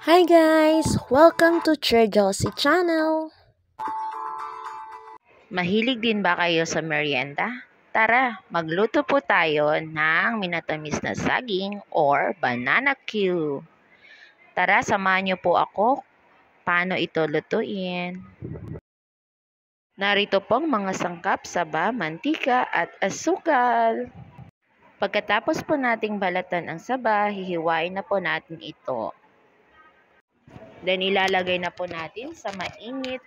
Hi guys! Welcome to Josie channel! Mahilig din ba kayo sa merienda? Tara, magluto po tayo ng minatamis na saging or banana Q. Tara, samahan niyo po ako paano ito lutuin. Narito pong mga sangkap, saba, mantika at asukal. Pagkatapos po nating balatan ang saba, hihiwain na po natin ito. Then ilalagay na po natin sa mainit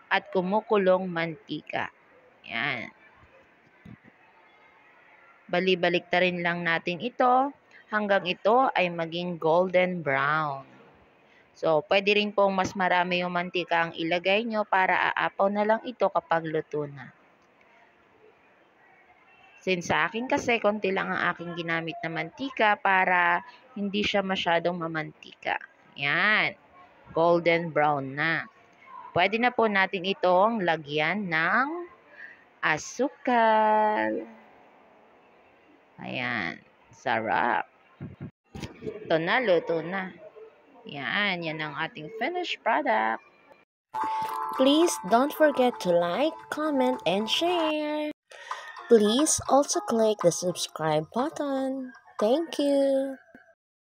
at kumukulong mantika. Yan. Bali-baliktarin lang natin ito hanggang ito ay maging golden brown. So, pwede rin pong mas marami yung mantika ang ilagay nyo para aapaw na lang ito kapag luto na. Since sa akin kasi, konti lang ang aking ginamit na mantika para hindi siya masyadong mamantika. Yan. Golden brown na. Pwede na po natin itong lagyan ng asukal. Ayan. Sarap. Ito na, luto na. Yan ang ating finished product. Please don't forget to like, comment, and share. Please also click the subscribe button. Thank you.